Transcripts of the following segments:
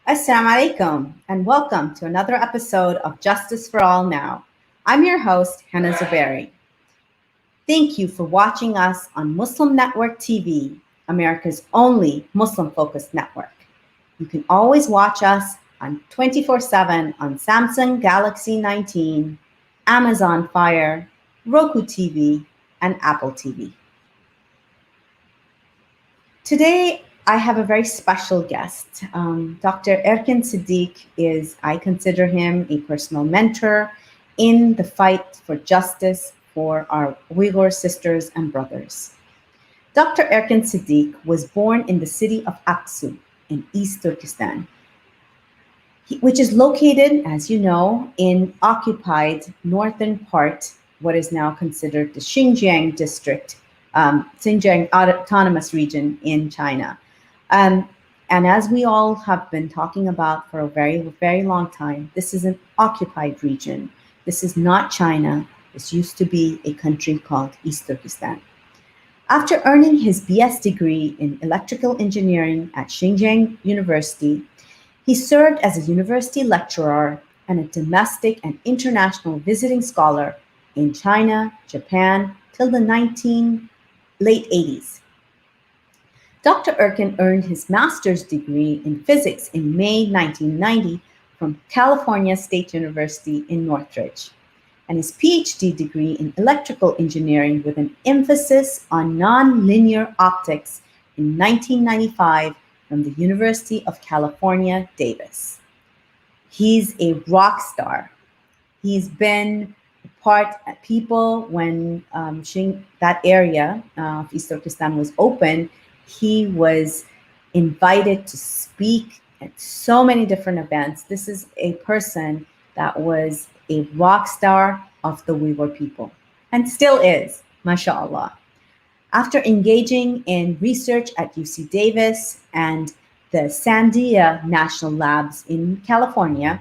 Assalamu alaikum and welcome to another episode of Justice for All Now. I'm your host, Hannah Zuberi. Thank you for watching us on Muslim Network TV, America's only Muslim-focused network. You can always watch us on 24/7 on Samsung Galaxy 19, Amazon Fire, Roku TV, and Apple TV. Today, I have a very special guest. Dr. Erkin Siddiq I consider him a personal mentor in the fight for justice for our Uyghur sisters and brothers. Dr. Erkin Siddiq was born in the city of Aksu in East Turkestan, which is located, as you know, in occupied northern part, what is now considered the Xinjiang district, Xinjiang Autonomous Region in China. And as we all have been talking about for a very, very long time, this is an occupied region. This is not China. This used to be a country called East Turkestan. After earning his BS degree in electrical engineering at Xinjiang University, he served as a university lecturer and a domestic and international visiting scholar in China, Japan, till the late 80s. Dr. Erkin earned his master's degree in physics in May 1990 from California State University in Northridge, and his PhD degree in electrical engineering with an emphasis on nonlinear optics in 1995 from the University of California, Davis. He's a rock star. He's been people when that area of East Turkestan was open. He was invited to speak at so many different events. This is a person that was a rock star of the Uyghur people and still is, mashallah. After engaging in research at UC Davis and the Sandia National Labs in California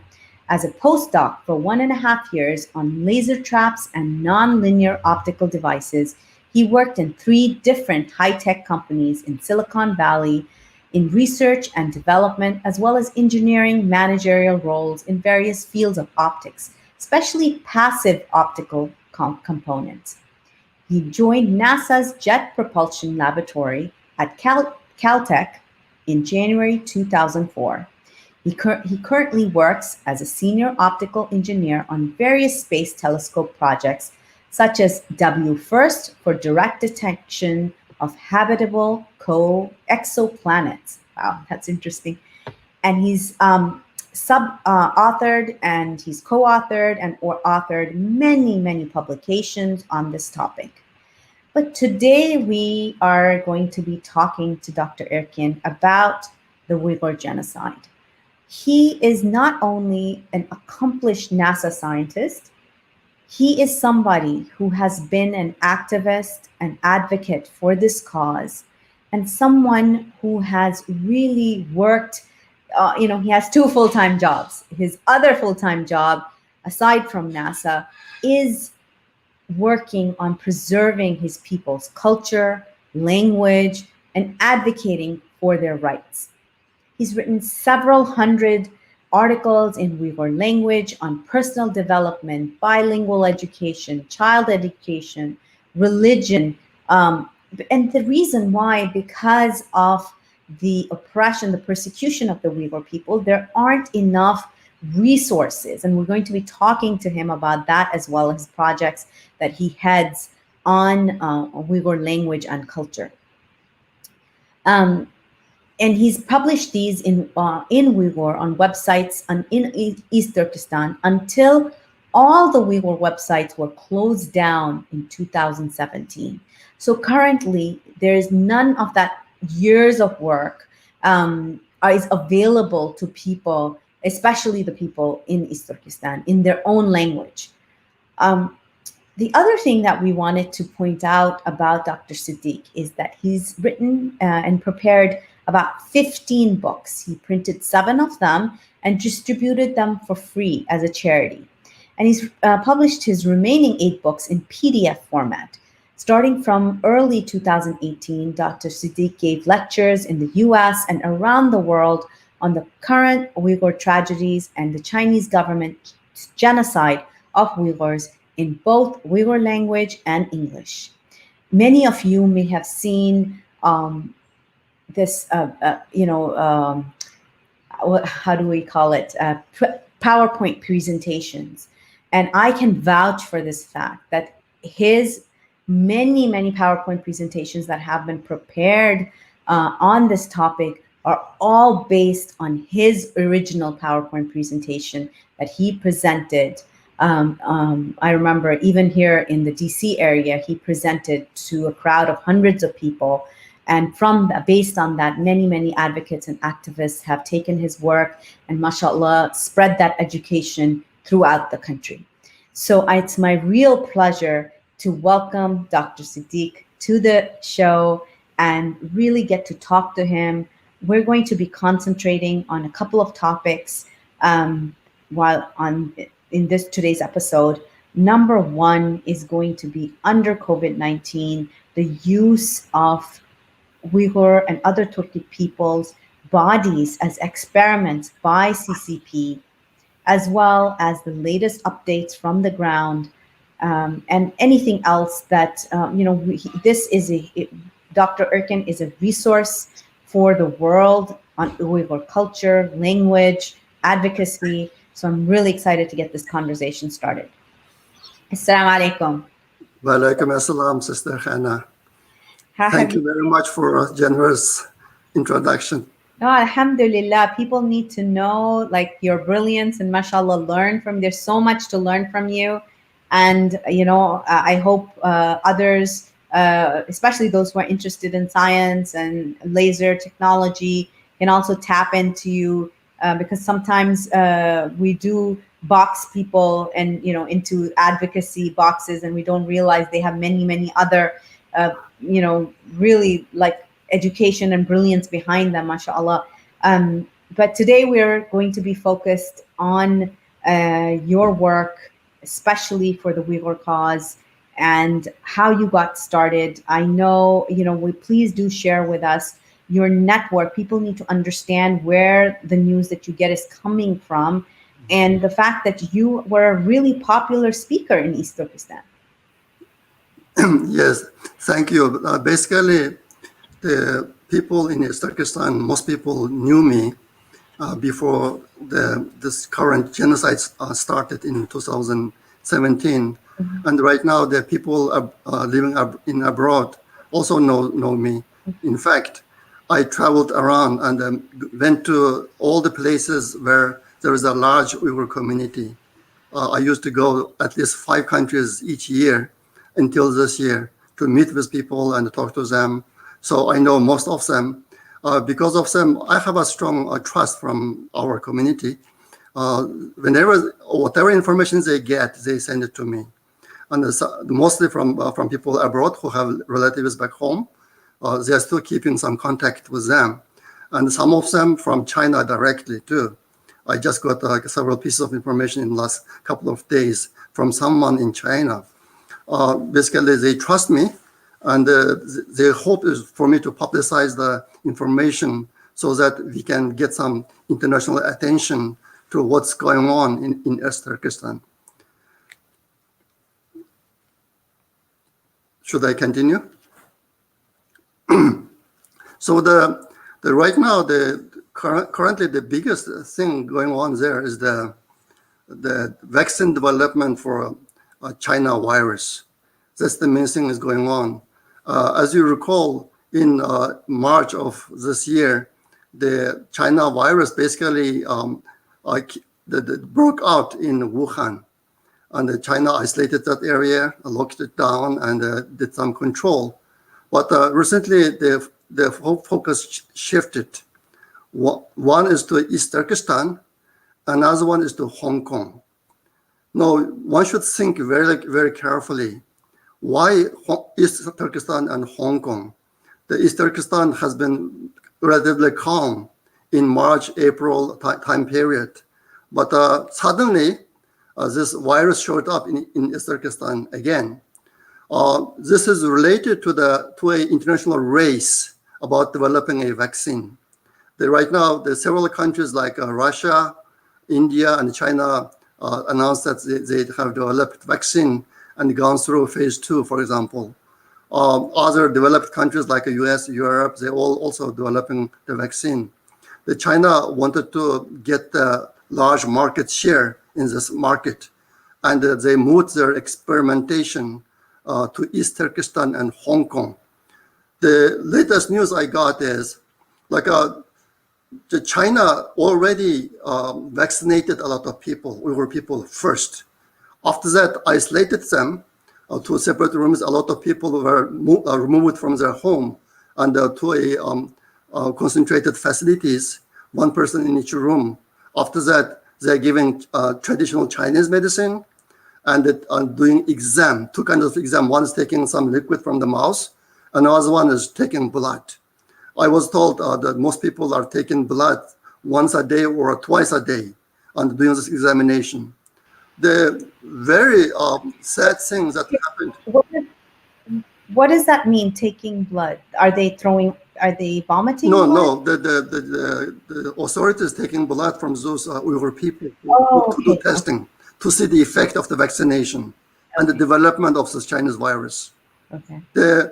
as a postdoc for 1.5 years on laser traps and nonlinear optical devices, he worked in 3 different high-tech companies in Silicon Valley in research and development, as well as engineering managerial roles in various fields of optics, especially passive optical components. He joined NASA's Jet Propulsion Laboratory at Caltech in January 2004. He currently works as a senior optical engineer on various space telescope projects, such as WFIRST for direct detection of habitable exoplanets. Wow, that's interesting. And he's authored and he's co-authored or authored many publications on this topic. But today we are going to be talking to Dr. Erkin about the Uyghur genocide. He is not only an accomplished NASA scientist, he is somebody who has been an activist, an advocate for this cause, and someone who has really worked. He has 2 full-time jobs. His other full-time job, aside from NASA, is working on preserving his people's culture, language, and advocating for their rights. He's written several hundred articles in Uyghur language on personal development, bilingual education, child education, religion. And the reason why, because of the oppression, the persecution of the Uyghur people, there aren't enough resources. And we're going to be talking to him about that, as well as projects that he heads on Uyghur language and culture. And he's published these in Uyghur on websites in East Turkestan until all the Uyghur websites were closed down in 2017. So currently, there is none of that years of work is available to people, especially the people in East Turkestan, in their own language. The other thing that we wanted to point out about Dr. Siddiq is that he's written and prepared about 15 books. He printed 7 of them and distributed them for free as a charity. And he's published his remaining 8 books in PDF format. Starting from early 2018, Dr. Siddiq gave lectures in the US and around the world on the current Uyghur tragedies and the Chinese government's genocide of Uyghurs in both Uyghur language and English. Many of you may have seen this, how do we call it? PowerPoint presentations. And I can vouch for this fact that his many PowerPoint presentations that have been prepared on this topic are all based on his original PowerPoint presentation that he presented. I remember even here in the DC area, he presented to a crowd of hundreds of people. And based on that, many advocates and activists have taken his work and, mashallah, spread that education throughout the country. So it's my real pleasure to welcome Dr. Siddiq to the show and really get to talk to him. We're going to be concentrating on a couple of topics in today's episode. Number one is going to be, under COVID-19, the use of Uyghur and other Turkic peoples' bodies as experiments by CCP, as well as the latest updates from the ground, and anything else that, Dr. Erkin is a resource for the world on Uyghur culture, language, advocacy. So I'm really excited to get this conversation started. Assalamu alaikum. Wa alaikum assalam, Sister Hannah. Thank you very much for a generous introduction. No, alhamdulillah. People need to know your brilliance and mashallah learn from. There's so much to learn from you. And, I hope others, especially those who are interested in science and laser technology, can also tap into you because sometimes we do box people and, into advocacy boxes, and we don't realize they have many other really education and brilliance behind them, mashallah. But today we're going to be focused on your work, especially for the Uyghur cause and how you got started. I know, please do share with us your network. People need to understand where the news that you get is coming from, and the fact that you were a really popular speaker in East Turkestan. Yes, thank you. Basically, the people in East Turkestan, most people knew me before this current genocide started in 2017. Mm-hmm. And right now, the people living in abroad also know me. Mm-hmm. In fact, I traveled around and went to all the places where there is a large Uyghur community. I used to go at least 5 countries each year until this year to meet with people and talk to them. So I know most of them. Because of them, I have a strong trust from our community. Whatever information they get, they send it to me. And mostly from people abroad who have relatives back home. They are still keeping some contact with them. And some of them from China directly too. I just got several pieces of information in the last couple of days from someone in China. Basically, they trust me, and their hope is for me to publicize the information so that we can get some international attention to what's going on in East Turkestan. Should I continue? So right now, currently the biggest thing going on there is the vaccine development for China virus. That's the main thing is going on. As you recall, in March of this year, the China virus basically broke out in Wuhan. And China isolated that area, locked it down, and did some control. But recently, the whole focus shifted. One is to East Turkestan, another one is to Hong Kong. Now, one should think very carefully. Why East Turkestan and Hong Kong? The East Turkestan has been relatively calm in March, April time period. But suddenly, this virus showed up in East Turkestan again. This is related to an international race about developing a vaccine. Right now, there's several countries like Russia, India, and China announced that they have developed vaccine and gone through phase 2, for example. Other developed countries like the US, Europe, they all also developing the vaccine. The China wanted to get the large market share in this market, and they moved their experimentation to East Turkestan and Hong Kong. The latest news I got is like China already vaccinated a lot of people, Uyghur people first. After that, isolated them to separate rooms. A lot of people were removed from their home and to concentrated facilities, one person in each room. After that, they're giving traditional Chinese medicine and doing exam, two kinds of exam. One is taking some liquid from the mouth, and the other one is taking blood. I was told that most people are taking blood once a day or twice a day and doing this examination. The very sad thing that happened. What does that mean, taking blood? Are they vomiting No, blood? no, the authorities taking blood from those Uyghur people to do testing, to see the effect of the vaccination and the development of this Chinese virus. Okay. This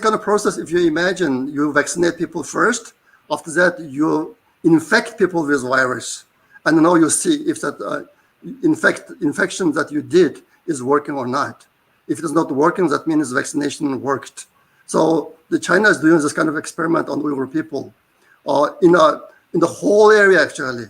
kind of process, if you imagine, you vaccinate people first, after that you infect people with virus, and now you see if that infection that you did is working or not. If it is not working, that means vaccination worked. So the China is doing this kind of experiment on Uyghur people in the whole area, actually.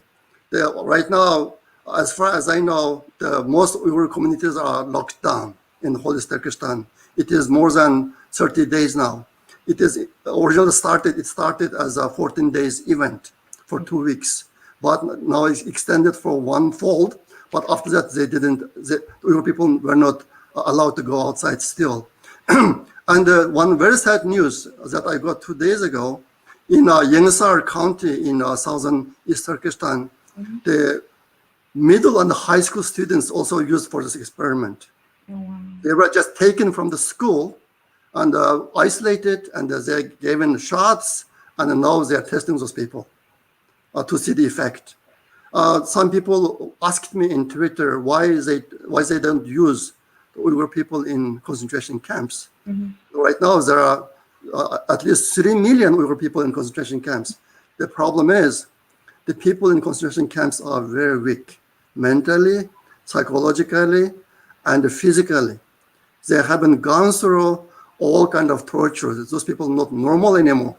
Right now, as far as I know, the most Uyghur communities are locked down in whole Turkestan. It is more than 30 days now. It originally started as a 14 days event for 2 weeks, but now it's extended for one fold. But after that, the Uyghur people were not allowed to go outside still. And one very sad news that I got 2 days ago, in Yengsar County in southern East Turkestan, the middle and high school students also used for this experiment. Oh, wow. They were just taken from the school and isolated, and they're given shots, and now they're testing those people to see the effect. Some people asked me in Twitter why they don't use the Uyghur people in concentration camps. Right now, there are at least 3 million Uyghur people in concentration camps. The problem is the people in concentration camps are very weak, mentally, psychologically, and physically. They haven't gone through all kind of torture. Those people are not normal anymore.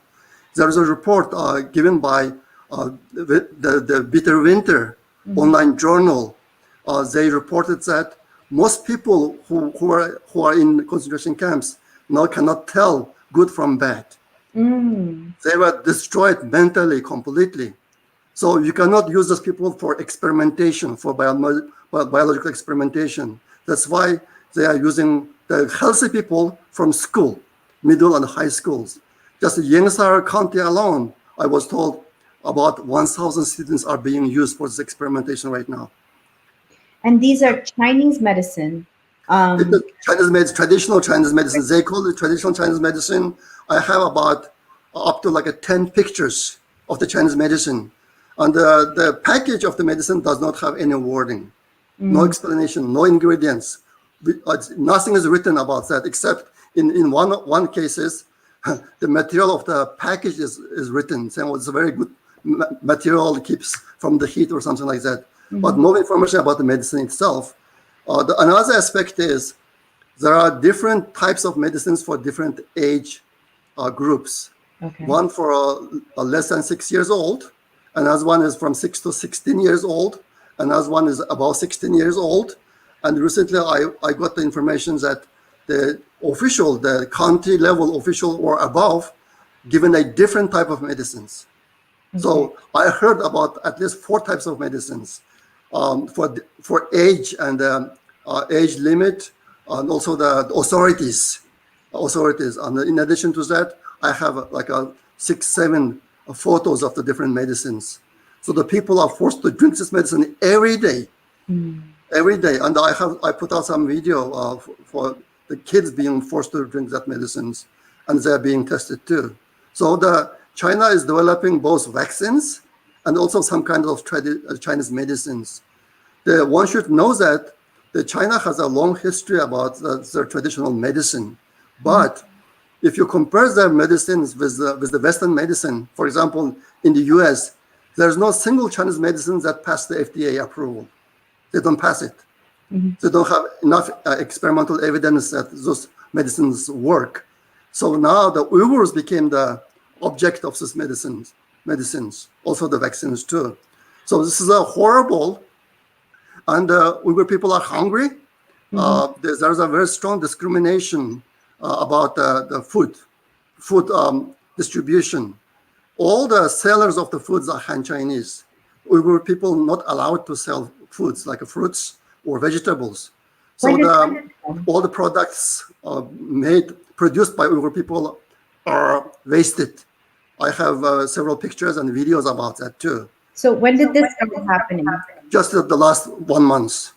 There is a report given by the Bitter Winter online journal. They reported that most people who are in concentration camps now cannot tell good from bad. They were destroyed mentally completely. So you cannot use those people for experimentation, for biological experimentation. That's why they are using the healthy people from school, middle and high schools. Just in Yengsar County alone, I was told about 1,000 students are being used for this experimentation right now. And these are Chinese medicine. Traditional Chinese medicine. They call it traditional Chinese medicine. I have about up to like 10 pictures of the Chinese medicine. And the package of the medicine does not have any wording, no explanation, no ingredients. Nothing is written about that, except in one cases, the material of the package is written, saying it's a very good material, keeps from the heat or something like that. But no information about the medicine itself. Another aspect is there are different types of medicines for different age groups. Okay. One for less than 6 years old, another one is from 6 to 16 years old, another one is about 16 years old. And recently I got the information that the county level official or above, given a different type of medicines. Okay. So I heard about at least 4 types of medicines for age and age limit, and also the authorities. And in addition to that, I have like 6-7 photos of the different medicines. So the people are forced to drink this medicine every day. Every day, and I put out some video for the kids being forced to drink that medicines, and they're being tested too. So China is developing both vaccines and also some kind of Chinese medicines. One should know that China has a long history about their traditional medicine. But if you compare their medicines with the Western medicine, for example, in the US, there's no single Chinese medicine that passed the FDA approval. They don't pass it. They don't have enough experimental evidence that those medicines work. So now the Uyghurs became the object of these medicines, also the vaccines too. So this is a horrible, and Uyghur people are hungry. There's a very strong discrimination about the food distribution. All the sellers of the foods are Han Chinese. Uyghur people not allowed to sell foods like fruits or vegetables. So all the products produced by Uyghur people are wasted. I have several pictures and videos about that too. So when did this start happening? Just the last 1 month.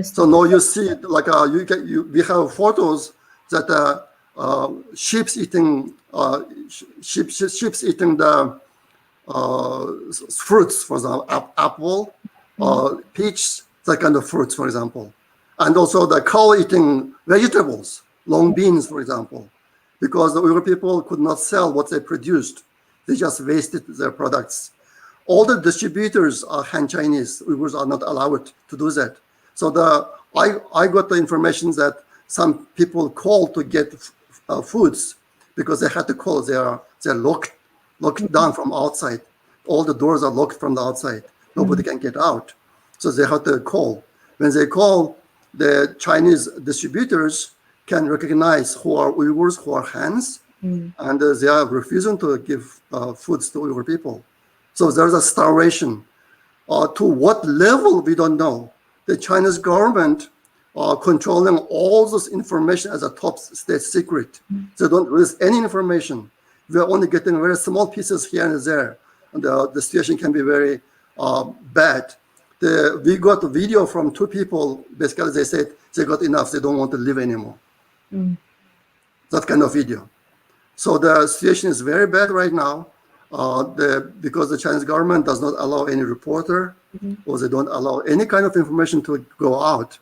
So now you see, like we have photos that sheep's eating the fruits, for example, apple, peach, that kind of fruits, for example, and also the cow eating vegetables, long beans, for example, because the Uyghur people could not sell what they produced; they just wasted their products. All the distributors are Han Chinese. Uyghurs are not allowed to do that. So I got the information that some people called to get foods because they had to call. They're locked down from outside. All the doors are locked from the outside. Nobody can get out. So they have to call. When they call, the Chinese distributors can recognize who are Uyghurs, who are Hans, and they are refusing to give foods to Uyghur people. So there's a starvation. To what level, we don't know. The Chinese government are controlling all this information as a top state secret. They don't release any information. We're only getting very small pieces here and there. And the situation can be very bad. We got a video from two people. Basically, they said they got enough. They don't want to live anymore. That kind of video. So the situation is very bad right now. Because the Chinese government does not allow any reporter, or they don't allow any kind of information to go out.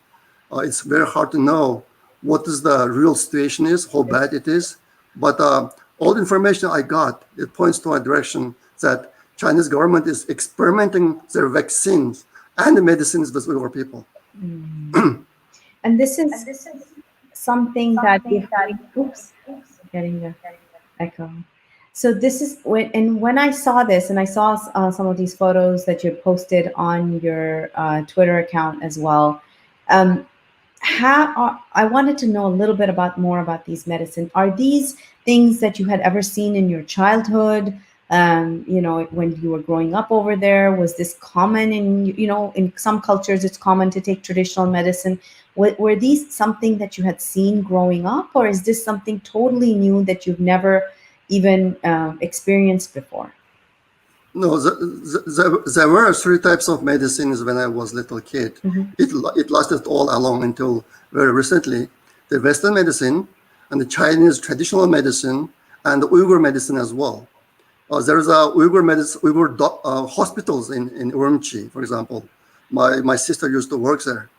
It's very hard to know what is the real situation is, how bad it is. But all the information I got, it points to a direction that Chinese government is experimenting their vaccines and the medicines with Uyghur people. And this is something that getting the echo. So this is when I saw this, and I saw some of these photos that you posted on your Twitter account as well. I wanted to know a little bit more about these medicine. Are these things that you had ever seen in your childhood? When you were growing up over there, was this common? In some cultures, it's common to take traditional medicine. Were these something that you had seen growing up, or is this something totally new that you've never even experienced before? No, there were three types of medicines when I was a little kid. It lasted all along until very recently. The Western medicine and the Chinese traditional medicine and the Uyghur medicine as well. There is a Uyghur hospitals in Urumqi, for example. My sister used to work there.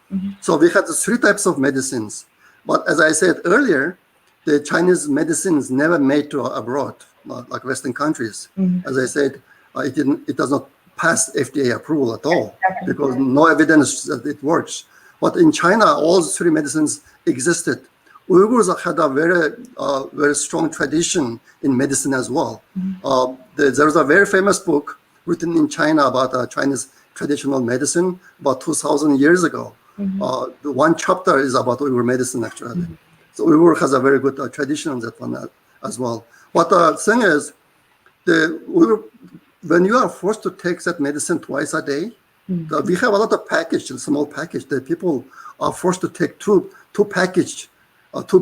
So we had the three types of medicines. But as I said earlier, the Chinese medicines never made to abroad, like Western countries. As I said, it does not pass FDA approval at all because no evidence that it works. But in China, all three medicines existed. Uyghurs had a very strong tradition in medicine as well. There's a very famous book written in China about Chinese traditional medicine about 2,000 years ago. The one chapter is about Uyghur medicine, actually. So Uyghur has a very good tradition on that one as well. But the thing is, when you are forced to take that medicine twice a day, we have a lot of small package that people are forced to take two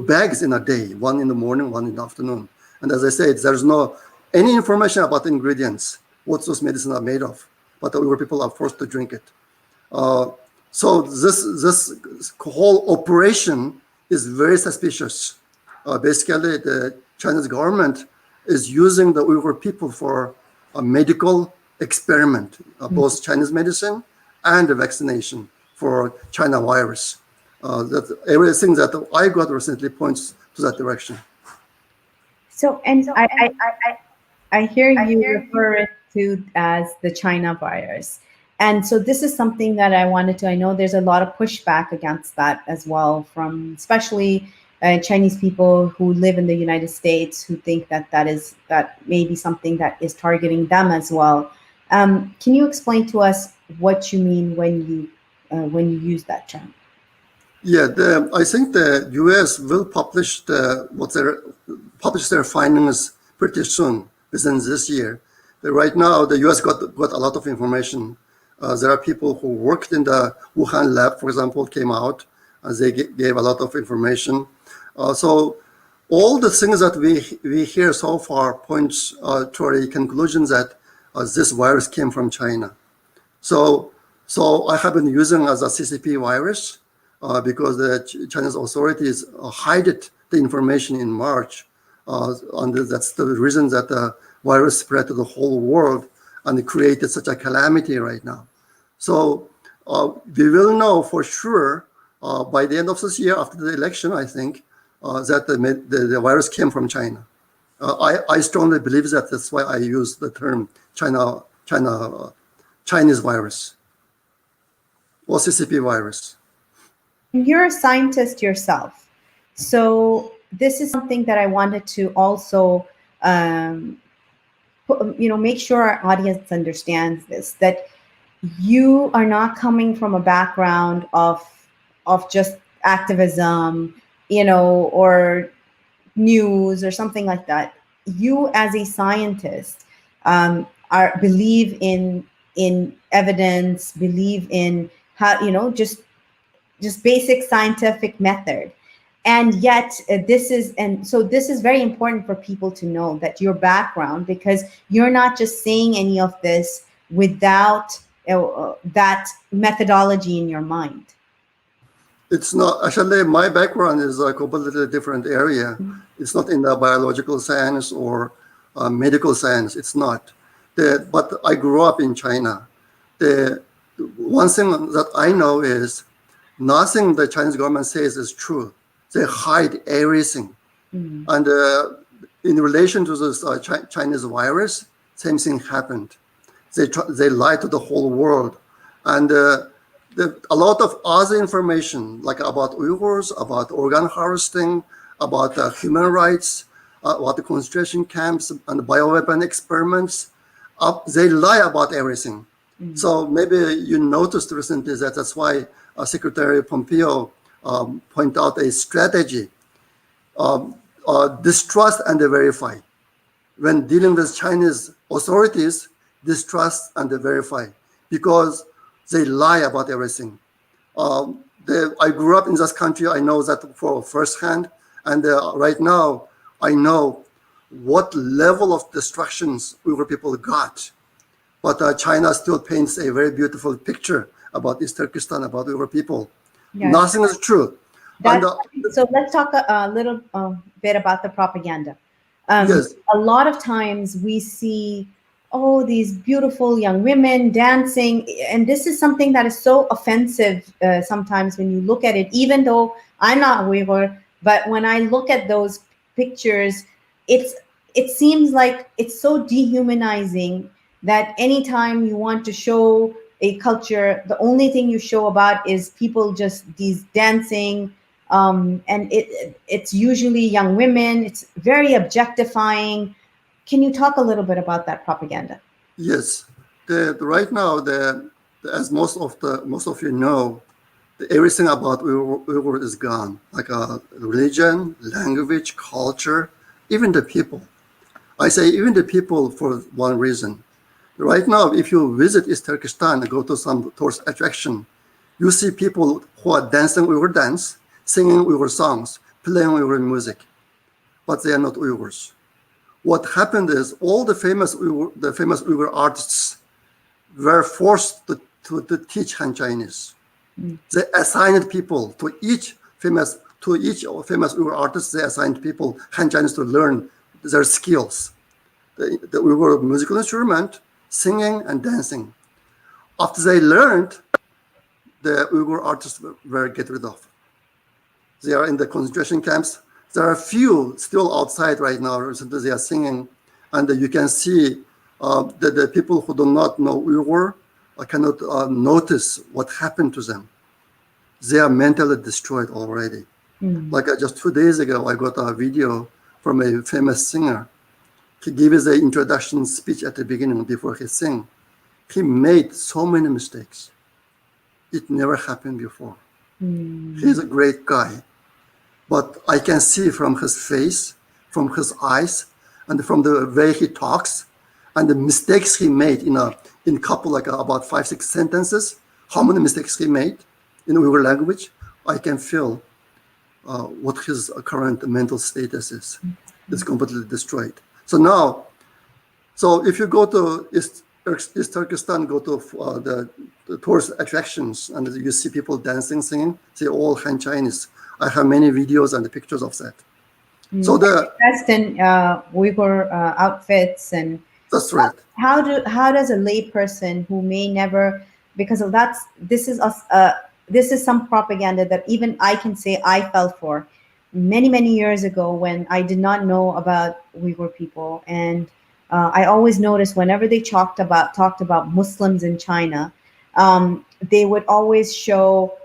bags in a day, one in the morning, one in the afternoon. And as I said, there's no any information about the ingredients, what those medicines are made of, but the Uyghur people are forced to drink it. So this whole operation is very suspicious. Basically, the Chinese government is using the Uyghur people for a medical experiment, both Chinese medicine and the vaccination for China virus. That everything that I got recently points to that direction. So, and I hear you refer it to as the China virus. And so this is something that I wanted to, I know there's a lot of pushback against that as well from especially Chinese people who live in the United States who think that that may be something that is targeting them as well. Can you explain to us what you mean when you use that term? Yeah, I think the U.S. will publish publish their findings pretty soon, within this year. Right now, the U.S. got a lot of information. There are people who worked in the Wuhan lab, for example, came out. They gave a lot of information. So all the things that we hear so far points to a conclusion that this virus came from China. So I have been using as a CCP virus because the Chinese authorities hid the information in March. And that's the reason that the virus spread to the whole world and it created such a calamity right now. So we will know for sure by the end of this year, after the election, I think, that the virus came from China. I strongly believe that. That's why I use the term Chinese virus or CCP virus. You're a scientist yourself. So this is something that I wanted to also, make sure our audience understands this, that you are not coming from a background of just activism, or news or something like that. You as a scientist believe in evidence, believe in how, just basic scientific method. And yet this is very important for people to know that your background, because you're not just saying any of this without that methodology in your mind. It's not, actually, my background is a completely different area. It's not in the biological science or medical science. It's not. But I grew up in China. The one thing that I know is nothing the Chinese government says is true. They hide everything. And in relation to this Chinese virus, same thing happened. They lied to the whole world. And a lot of other information, like about Uyghurs, about organ harvesting, about human rights, about the concentration camps and bioweapon experiments, they lie about everything. So maybe you noticed recently that's why Secretary Pompeo pointed out a strategy, distrust and verify. When dealing with Chinese authorities, distrust and verify, because they lie about everything. I grew up in this country. I know that for firsthand. And right now, I know what level of destructions Uyghur people got. But China still paints a very beautiful picture about East Turkestan, about Uyghur people. Yes. Nothing is true. So let's talk a little bit about the propaganda. Yes. A lot of times we see, these beautiful young women dancing. And this is something that is so offensive sometimes when you look at it, even though I'm not Uyghur, but when I look at those pictures, it seems like it's so dehumanizing that anytime you want to show a culture, the only thing you show about is people just these dancing. And it's usually young women. It's very objectifying. Can you talk a little bit about that propaganda? Yes. Right now, as most of you know, everything about Uyghur is gone, like religion, language, culture, even the people. I say even the people for one reason. Right now, if you visit East Turkestan and go to some tourist attraction, you see people who are dancing Uyghur dance, singing Uyghur songs, playing Uyghur music, but they are not Uyghurs. What happened is all the famous Uyghur artists were forced to teach Han Chinese. They assigned people to each famous Uyghur artist. They assigned people Han Chinese to learn their skills. the Uyghur musical instrument, singing and dancing. After they learned, the Uyghur artists were get rid of. They are in the concentration camps. There are few still outside right now. Recently they are singing, and you can see that the people who do not know Uyghur cannot notice what happened to them. They are mentally destroyed already. Like just 2 days ago, I got a video from a famous singer. He gave us an introduction speech at the beginning before he sang. He made so many mistakes. It never happened before. He's a great guy. But I can see from his face, from his eyes, and from the way he talks, and the mistakes he made in couple, like about 5-6 sentences, how many mistakes he made in Uyghur language, I can feel what his current mental status is. It's completely destroyed. So now, if you go to East Turkestan, go to the tourist attractions, and you see people dancing, singing, they're all Han Chinese. I have many videos and pictures of that. So dressed in Uyghur outfits, and that's right. How does a lay person who may never, because of this is some propaganda that even I can say I fell for many years ago when I did not know about Uyghur people, and I always noticed whenever they talked about Muslims in China, they would always show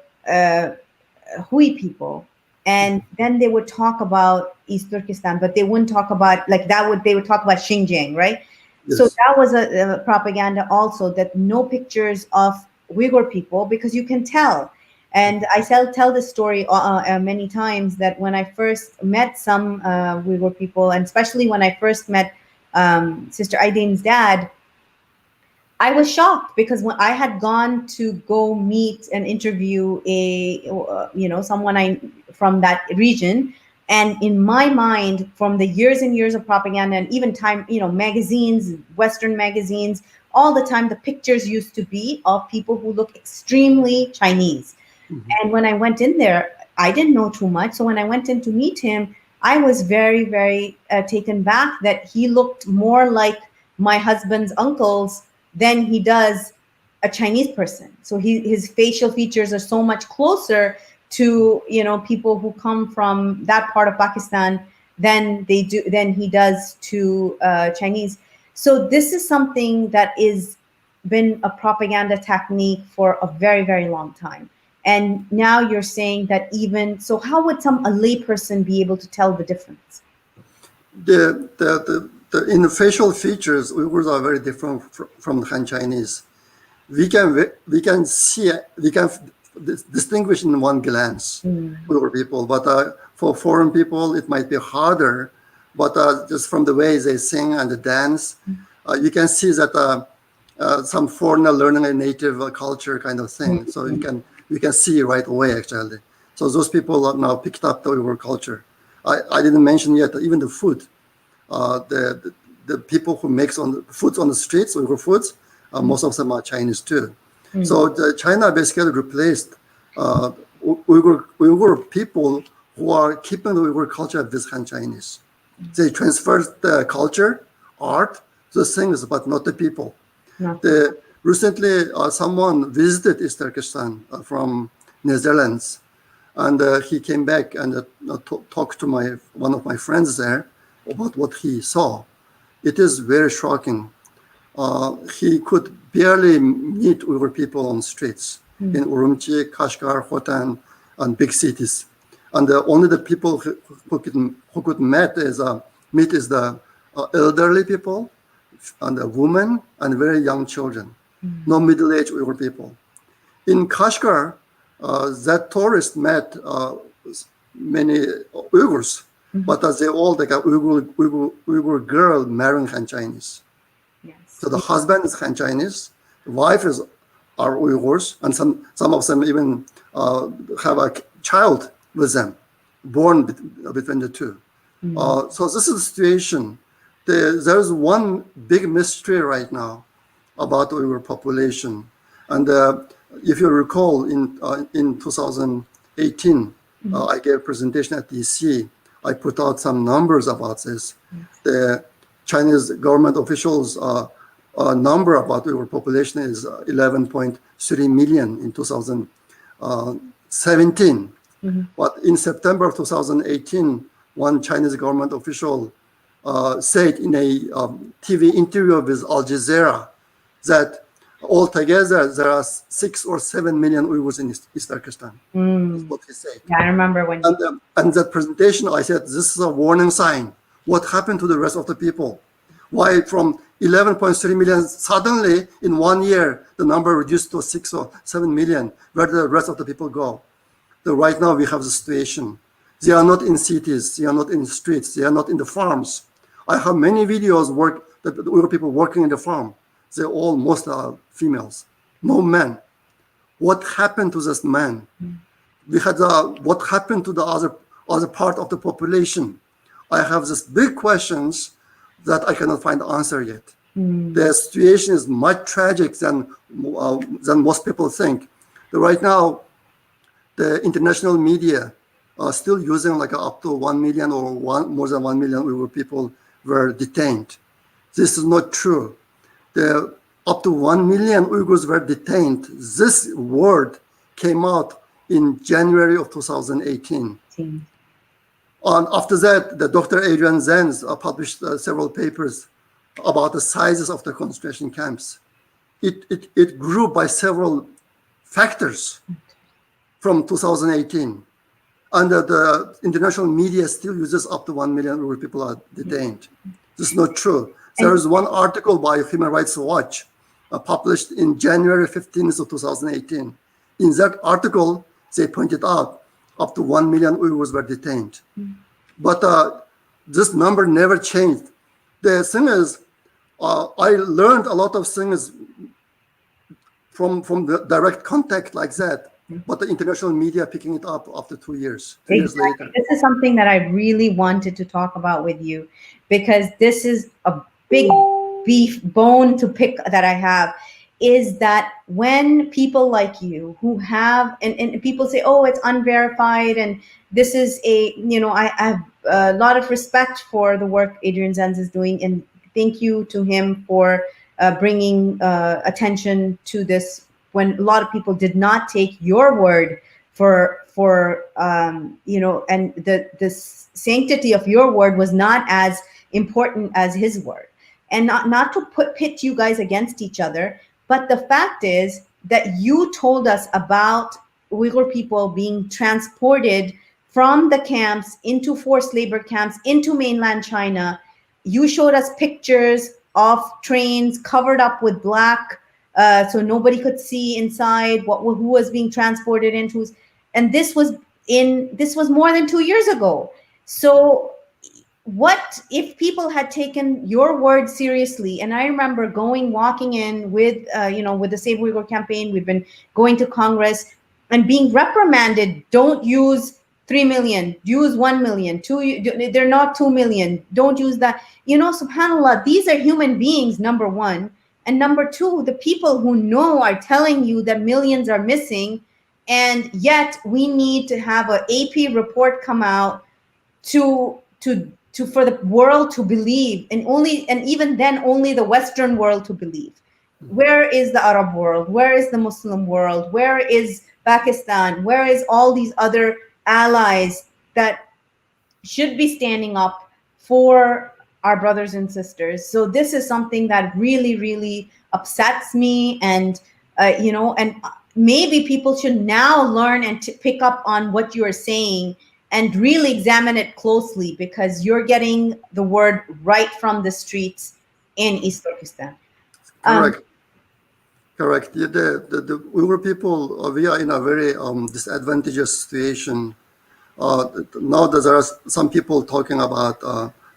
Hui people, and then they would talk about East Turkestan, but they wouldn't talk about they would talk about Xinjiang, right? Yes. So that was a propaganda also, that no pictures of Uyghur people, because you can tell. And I tell this story many times, that when I first met some Uyghur people, and especially when I first met Sister Aideen's dad, I was shocked, because when I had gone to go meet and interview someone from that region, and in my mind, from the years and years of propaganda, and even time, magazines, Western magazines, all the time, the pictures used to be of people who look extremely Chinese. And when I went in there, I didn't know too much. So when I went in to meet him, I was very taken back that he looked more like my husband's uncles than he does a Chinese person. So his facial features are so much closer to people who come from that part of Pakistan than he does to Chinese. So this is something that is been a propaganda technique for a very long time. And now you're saying that so how would a lay person be able to tell the difference? In the facial features, Uyghurs are very different from the Han Chinese. We can distinguish in one glance Uyghur people, but for foreign people it might be harder. But just from the way they sing and the dance, you can see that some foreigner learning a native culture kind of thing. So you can see right away actually. So those people are now picked up the Uyghur culture. I didn't mention yet even the food. The people who makes foods on the streets, Uyghur foods, most of them are Chinese too. So China basically replaced Uyghur people who are keeping the Uyghur culture of this Han Chinese. They transferred the culture, art, those things, but not the people. Recently, someone visited East Turkestan from Netherlands, and he came back and talked to one of my friends there about what he saw. It is very shocking. He could barely meet Uyghur people on streets in Urumqi, Kashgar, Khotan, and big cities. And only the people who could meet is the elderly people, and the women, and very young children. No middle-aged Uyghur people. In Kashgar, that tourist met many Uyghurs, but they all like a Uyghur girl marrying Han Chinese. Yes. So the husband is Han Chinese, the wife are Uyghurs, and some of them even have a child with them, born between the two. So this is the situation. There's one big mystery right now about the Uyghur population. And if you recall, in 2018, I gave a presentation at DC. I put out some numbers about this. The Chinese government officials' number about Uyghur population is 11.3 million in 2017. But in September of 2018, one Chinese government official said in a TV interview with Al Jazeera that altogether there are 6 or 7 million Uyghurs in East Turkestan. That's what he said. Yeah, I remember when. And that presentation, I said, this is a warning sign. What happened to the rest of the people? Why from 11.3 million, suddenly in 1 year, the number reduced to 6 or 7 million? Where did the rest of the people go? Right now we have the situation. They are not in cities, they are not in streets, they are not in the farms. I have many videos that the Uyghur people working in the farm. They all, most are females, no men. What happened to this man? We had what happened to the other part of the population? I have these big questions that I cannot find the answer yet. The situation is much tragic than most people think. Right now, the international media are still using like up to 1 million or more than 1 million Uyghur people were detained. This is not true. Up to 1 million Uyghurs were detained. This word came out in January of 2018. And after that, the Dr. Adrian Zenz published several papers about the sizes of the concentration camps. It grew by several factors from 2018. And the international media still uses up to 1 million Uyghur people are detained. This is not true. There is one article by Human Rights Watch published in January 15th of 2018. In that article, they pointed out up to 1 million Uyghurs were detained. But this number never changed. The thing is, I learned a lot of things from the direct contact like that, but the international media picking it up after 2 years, 2 years later. This is something that I really wanted to talk about with you, because this is a big beef bone to pick that I have, is that when people like you who have, and people say, oh, it's unverified, and this is I have a lot of respect for the work Adrian Zenz is doing, and thank you to him for bringing attention to this when a lot of people did not take your word for and the sanctity of your word was not as important as his word. And not to pit you guys against each other, but the fact is that you told us about Uyghur people being transported from the camps into forced labor camps into mainland China. You showed us pictures of trains covered up with black, so nobody could see inside who was being transported into. And this was more than 2 years ago. So what if people had taken your word seriously? And I remember walking in with the Save Uyghur campaign. We've been going to Congress and being reprimanded. Don't use 3 million, use 1 million. They're not 2 million. Don't use that. SubhanAllah, these are human beings, number one. And number two, the people who know are telling you that millions are missing. And yet we need to have an AP report come out for the world to believe, and even then only the Western world to believe. Where is the Arab world? Where is the Muslim world? Where is Pakistan? Where is all these other allies that should be standing up for our brothers and sisters? So this is something that really, really upsets me, and and maybe people should now learn and to pick up on what you are saying and really examine it closely, because you're getting the word right from the streets in East Turkestan. Correct. The Uyghur people, we are in a very disadvantageous situation. Now that there are some people talking about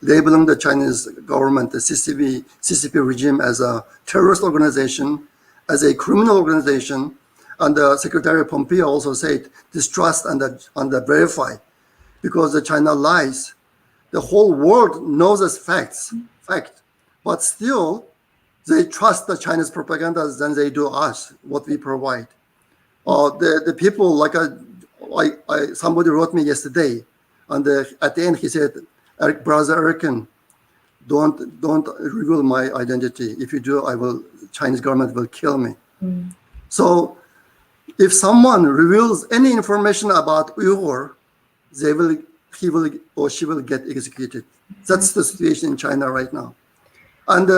labeling the Chinese government, the CCP regime, as a terrorist organization, as a criminal organization. And Secretary Pompeo also said, distrust and verify, because the China lies. The whole world knows as fact, but still they trust the Chinese propaganda than they do us, what we provide. The people, like somebody wrote me yesterday, and at the end he said, Brother Erkin, don't reveal my identity. If you do, Chinese government will kill me. So if someone reveals any information about Uyghur, he will or she will get executed. That's the situation in China right now. And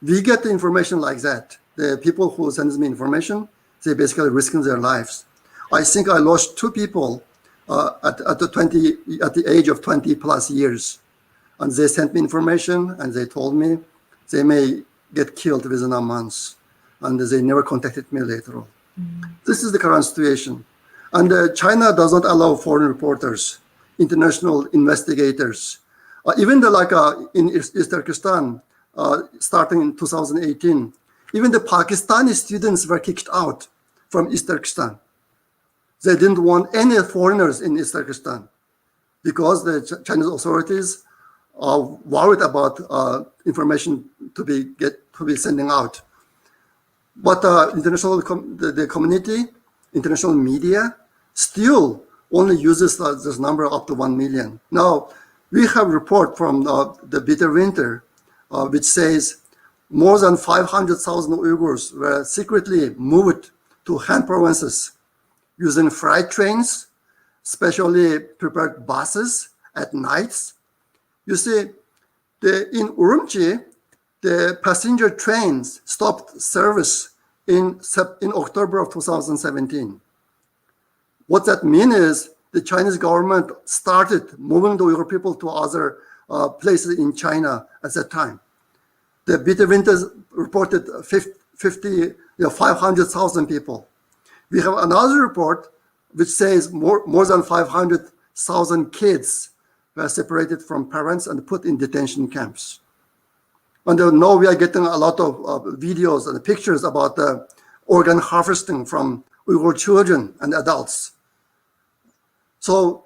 we get the information like that. The people who send me information, they basically risking their lives. I think I lost 2 people at the age of 20 plus years. And they sent me information and they told me they may get killed within a month. And they never contacted me later on. This is the current situation. And China does not allow foreign reporters, international investigators. Even in East Turkestan, starting in 2018, even the Pakistani students were kicked out from East Turkestan. They didn't want any foreigners in East Turkestan because the Chinese authorities are worried about information to be sending out. But the community, international media, still only uses this number up to 1 million. Now, we have a report from the bitter winter, which says more than 500,000 Uyghurs were secretly moved to Han provinces using freight trains, specially prepared buses at nights. You see, in Urumqi, the passenger trains stopped service in October of 2017. What that means is the Chinese government started moving the Uyghur people to other places in China at that time. The bitter winters reported 500,000 people. We have another report which says more than 500,000 kids were separated from parents and put in detention camps. And now we are getting a lot of videos and pictures about the organ harvesting from Uyghur children and adults. So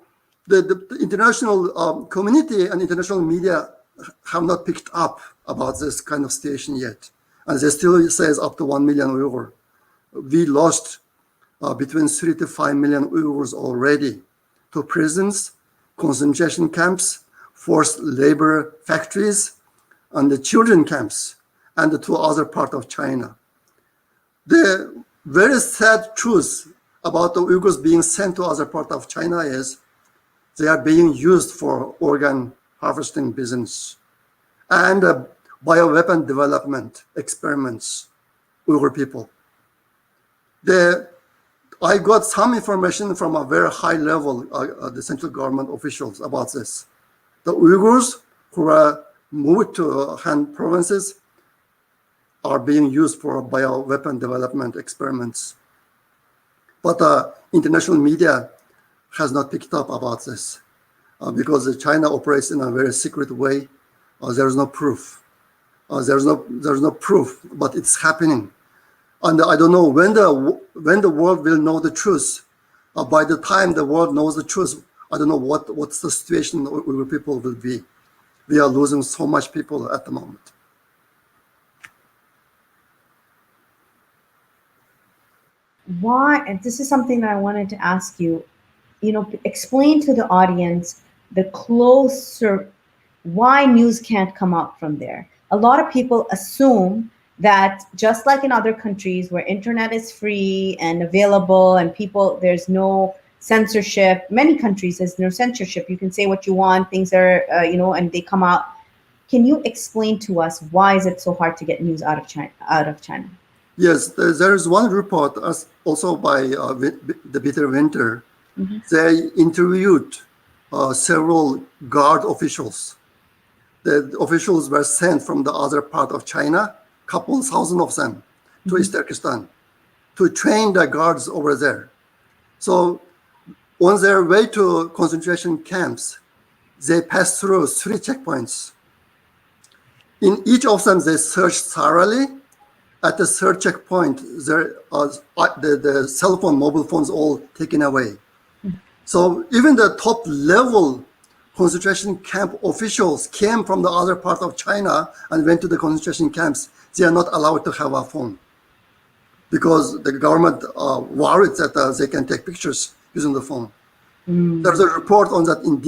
the international community and international media have not picked up about this kind of situation yet. And they still says up to 1 million Uyghur. We lost between 3 to 5 million Uyghurs already to prisons, concentration camps, forced labor factories, and the children camps, and to other part of China. The very sad truth about the Uyghurs being sent to other part of China is they are being used for organ harvesting business and bioweapon development experiments, Uyghur people. I got some information from a very high level, the central government officials about this. The Uyghurs who are moved to Han provinces are being used for bioweapon development experiments. But international media has not picked up about this because China operates in a very secret way. There's no proof. There's no proof, but it's happening. And I don't know when the world will know the truth. By the time the world knows the truth, I don't know what's the situation Uyghur people will be. We are losing so much people at the moment. Why, and this is something that I wanted to ask you, explain to the audience why news can't come out from there. A lot of people assume that just like in other countries where internet is free and available and there's no censorship, many countries there's no censorship. You can say what you want, things are, and they come out. Can you explain to us why is it so hard to get news out of China? Yes, there is one report also by the Bitter Winter. Mm-hmm. They interviewed several guard officials. The officials were sent from the other part of China, couple thousand of them, mm-hmm. to East Turkestan to train the guards over there. So on their way to concentration camps, they passed through 3 checkpoints. In each of them, they searched thoroughly. At the third checkpoint, the cell phone, mobile phones all taken away. Mm-hmm. So even the top level concentration camp officials came from the other part of China and went to the concentration camps. They are not allowed to have a phone because the government worried that they can take pictures using the phone. Mm. There's a report on that in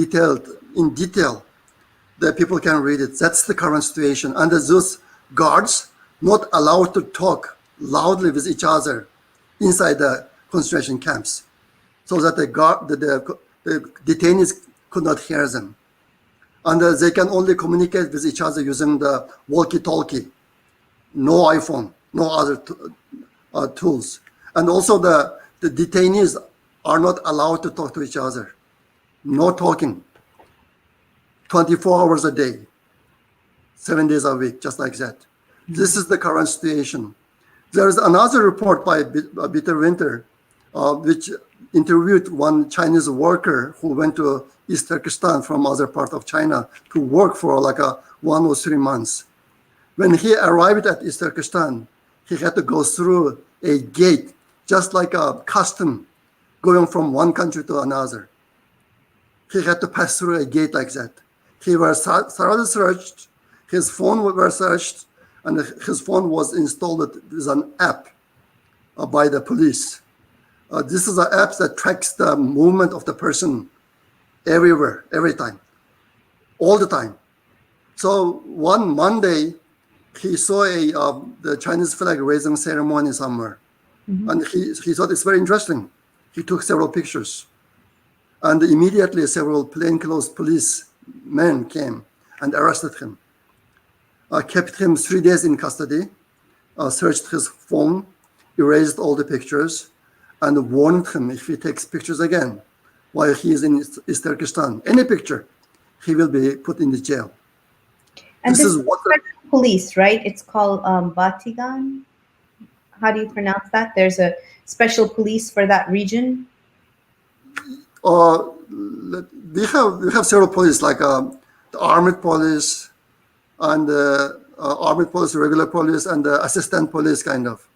detail. The people can read it. That's the current situation. And those guards not allowed to talk loudly with each other inside the concentration camps, so that the detainees could not hear them. And they can only communicate with each other using the walkie-talkie. No iPhone, no other tools. And also the detainees are not allowed to talk to each other. No talking. 24 hours a day, 7 days a week, just like that. This is the current situation. There's another report by Peter Winter, which interviewed one Chinese worker who went to East Turkestan from other part of China to work for like 1 or 3 months. When he arrived at East Turkestan, he had to go through a gate, just like a custom, going from one country to another. He had to pass through a gate like that. He was thoroughly searched, his phone was searched, and his phone was installed with an app by the police. This is an app that tracks the movement of the person everywhere, every time, all the time. So one Monday, he saw the Chinese flag raising ceremony somewhere. And he thought it's very interesting. He took several pictures. And immediately several plainclothes policemen came and arrested him. Kept him 3 days in custody, searched his phone, erased all the pictures, and warned him if he takes pictures again while he is in East Turkestan, any picture, he will be put in the jail. And this is what police, right? It's called Batigan. How do you pronounce that? There's a special police for that region. We have several police, like the armed police and armed police, regular police, and the assistant police, kind of.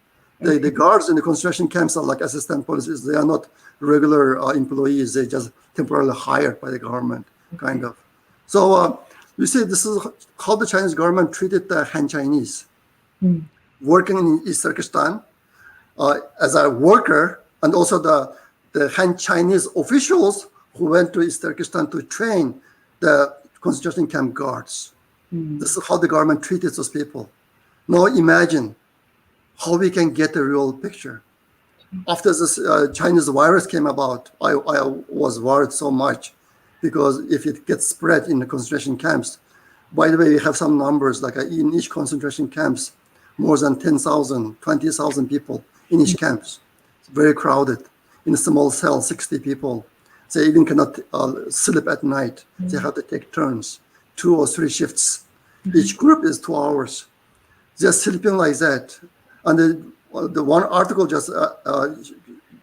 The guards in the concentration camps are like assistant police. They are not regular employees. They just temporarily hired by the government, kind of. So you see, this is how the Chinese government treated the Han Chinese. Working in East Turkestan as a worker, and also the Han Chinese officials who went to East Turkestan to train the concentration camp guards. This is how the government treated those people. Now imagine how we can get a real picture. After this Chinese virus came about, I was worried so much, because if it gets spread in the concentration camps, by the way, we have some numbers, like in each concentration camps, more than 10,000, 20,000 people in each camps. It's very crowded. In a small cell, 60 people. They even cannot sleep at night. They have to take turns, 2 or 3 shifts. Each group is 2 hours. They're sleeping like that. And the one article just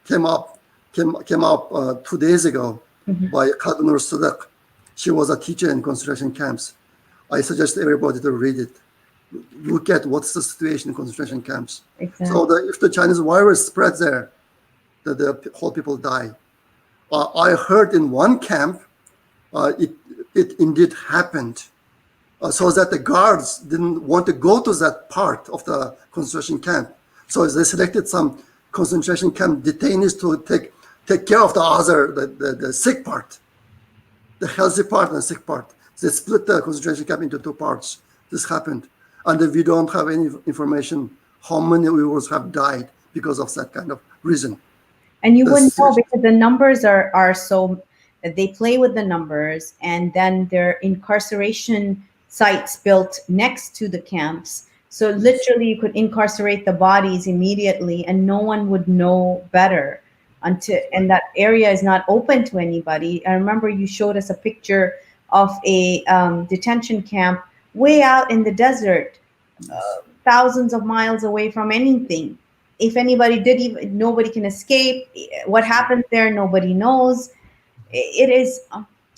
came up 2 days ago by Kadnur Sadek. She was a teacher in concentration camps. I suggest everybody to read it. Look at what's the situation in concentration camps. Exactly. So if the Chinese virus spreads there, the whole people die. I heard in one camp, it indeed happened, so that the guards didn't want to go to that part of the concentration camp. So they selected some concentration camp detainees to take care of the sick part, the healthy part and the sick part. They split the concentration camp into 2 parts. This happened. And we don't have any information how many Uyghurs have died because of that kind of reason. And you wouldn't know, because the numbers are so, they play with the numbers, and then there are incarceration sites built next to the camps. So literally you could incarcerate the bodies immediately and no one would know better and that area is not open to anybody. I remember you showed us a picture of a detention camp way out in the desert, thousands of miles away from anything. If anybody nobody can escape. What happens there, nobody knows. It is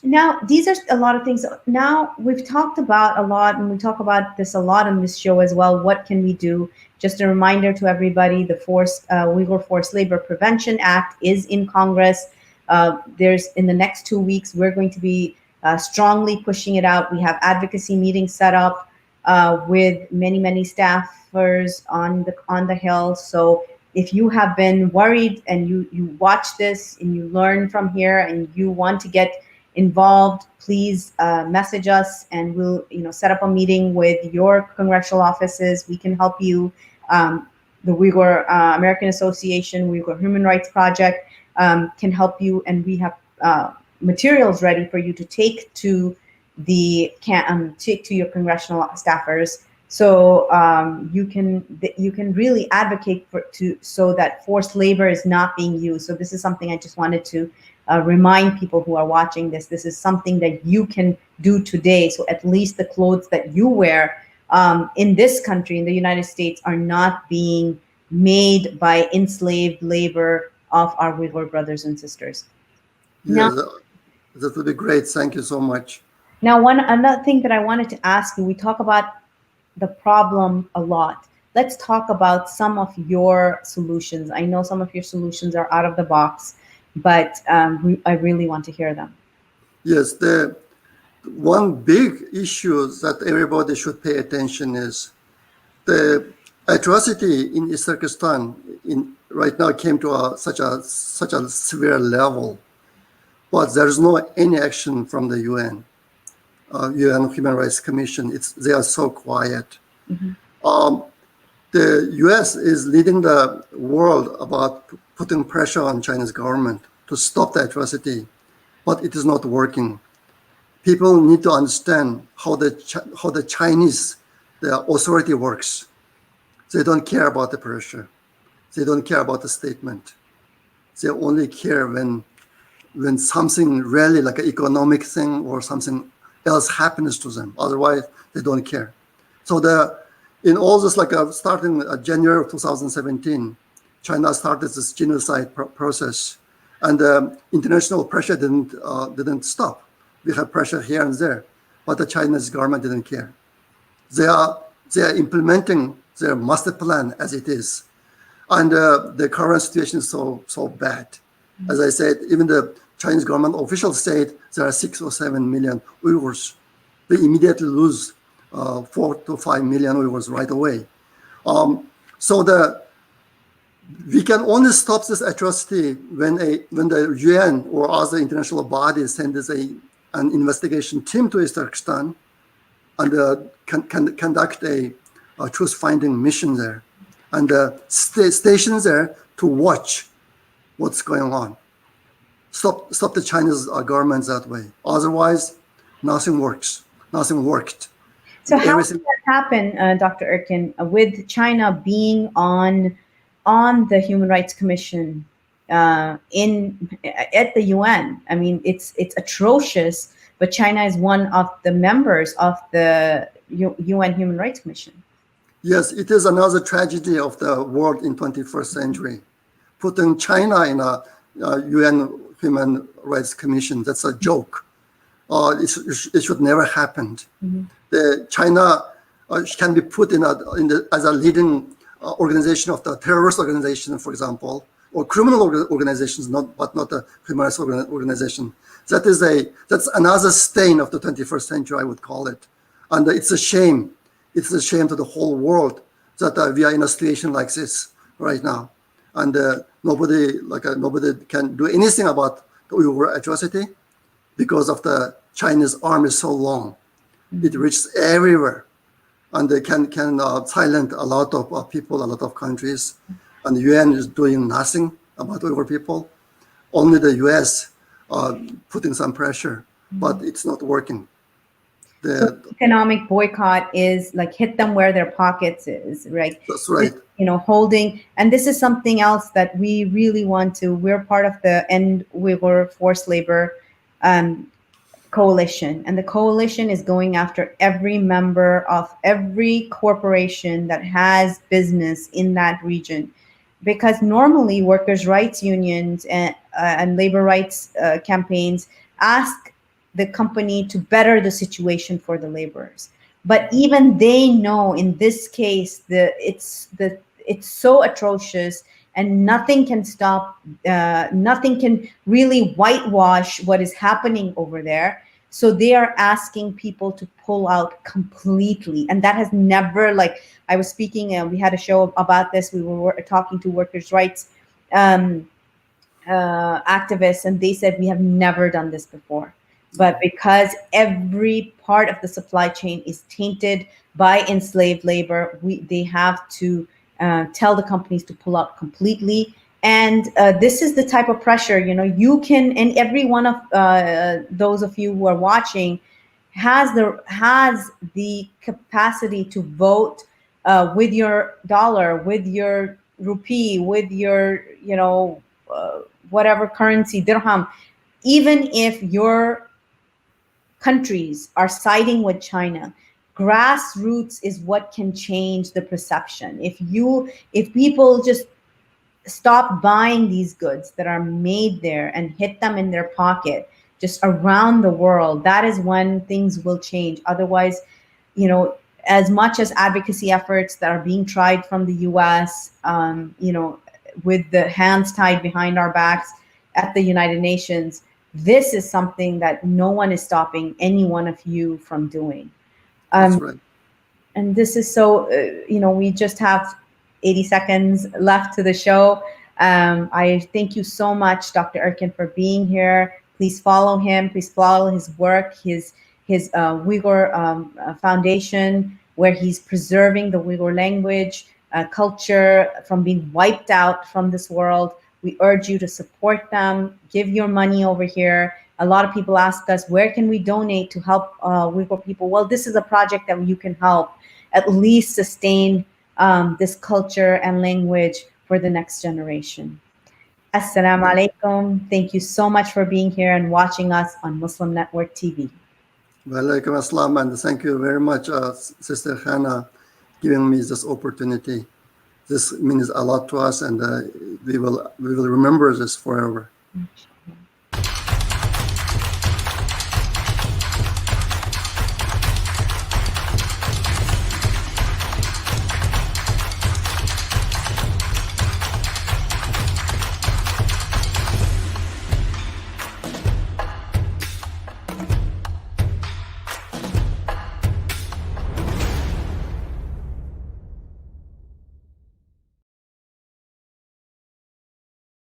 now, these are a lot of things. Now we've talked about a lot, and we talk about this a lot on this show as well. What can we do? Just a reminder to everybody, the Uyghur Forced Labor Prevention Act is in Congress. In the next 2 weeks, we're going to be strongly pushing it out. We have advocacy meetings set up with many staffers on the Hill. So if you have been worried and you watch this and you learn from here and you want to get involved, please message us, and we'll set up a meeting with your congressional offices. We can help you. The Uyghur American Association, Uyghur Human Rights Project can help you, and we have materials ready for you to take to take to your congressional staffers, so you can really advocate so that forced labor is not being used. So this is something I just wanted to remind people who are watching this. This is something that you can do today. So at least the clothes that you wear in this country, in the United States, are not being made by enslaved labor of our Uyghur brothers and sisters. Yeah, that would be great. Thank you so much. Now, another thing that I wanted to ask you, we talk about the problem a lot. Let's talk about some of your solutions. I know some of your solutions are out of the box, but I really want to hear them. Yes, the one big issue that everybody should pay attention is the atrocity in East Turkestan right now came to such a severe level, but there is no any action from the UN. UN Human Rights Commission. They are so quiet. Mm-hmm. The US is leading the world about putting pressure on Chinese government to stop the atrocity, but it is not working. People need to understand how the Chinese, the authority works. They don't care about the pressure. They don't care about the statement. They only care when something really like an economic thing or something else happens to them. Otherwise, they don't care. So in all this, starting January of 2017, China started this genocide process, and international pressure didn't stop. We have pressure here and there, but the Chinese government didn't care. They are implementing their master plan as it is, and the current situation is so bad. Mm-hmm. As I said, even the Chinese government officials said there are 6 or 7 million Uyghurs. They immediately lose 4 to 5 million Uyghurs right away. So we can only stop this atrocity when the UN or other international bodies send an investigation team to East Turkestan and conduct a truth-finding mission there, and stations there to watch what's going on. Stop the Chinese government that way. Otherwise, nothing works. Nothing worked. So how does that happen, Dr. Erkin, with China being on the Human Rights Commission at the UN? I mean, it's atrocious, but China is one of the members of the UN Human Rights Commission. Yes, it is another tragedy of the world in 21st century. Putting China in a UN Human Rights Commission, that's a joke. It should never happen. Mm-hmm. China can be put as a leading organization of the terrorist organization, for example, or criminal organizations, but not a human rights organization. That's another stain of the 21st century, I would call it. And it's a shame. It's a shame to the whole world that we are in a situation like this right now. And nobody can do anything about the Uyghur atrocity because of the Chinese arm is so long. Mm-hmm. It reaches everywhere, and they can silence a lot of people, a lot of countries. And the UN is doing nothing about Uyghur people. Only the US putting some pressure, but it's not working. So economic boycott is like hit them where their pockets is, right? That's right. Holding, and this is something else that we really want to. We're part of the End Uyghur Forced Labor Coalition, and the coalition is going after every member of every corporation that has business in that region, because normally workers' rights unions and labor rights campaigns ask the company to better the situation for the laborers. But even they know in this case it's so atrocious, and nothing can stop, nothing can really whitewash what is happening over there. So they are asking people to pull out completely. And that has never, like I was speaking, and we had a show about this. We were talking to workers' rights activists, and they said, we have never done this before. But because every part of the supply chain is tainted by enslaved labor, they have to tell the companies to pull out completely. And this is the type of pressure, you can, and every one of those of you who are watching has the capacity to vote with your dollar, with your rupee, with your whatever currency, dirham. Even if your countries are siding with China, grassroots is what can change the perception. If people just stop buying these goods that are made there and hit them in their pocket just around the world, that is when things will change. Otherwise, as much as advocacy efforts that are being tried from the US, with the hands tied behind our backs at the United Nations, this is something that no one is stopping any one of you from doing. That's Um, right. and this is so, we just have 80 seconds left to the show. I thank you so much, Dr. Erkin, for being here. Please follow him. Please follow his work, his Uyghur Foundation, where he's preserving the Uyghur language, culture from being wiped out from this world. We urge you to support them. Give your money over here. A lot of people ask us, where can we donate to help Uyghur people? Well, this is a project that you can help at least sustain this culture and language for the next generation. Assalamu alaikum. Thank you so much for being here and watching us on Muslim Network TV. Walaikum assalam, and thank you very much, Sister Hannah, giving me this opportunity. This means a lot to us, and we will remember this forever.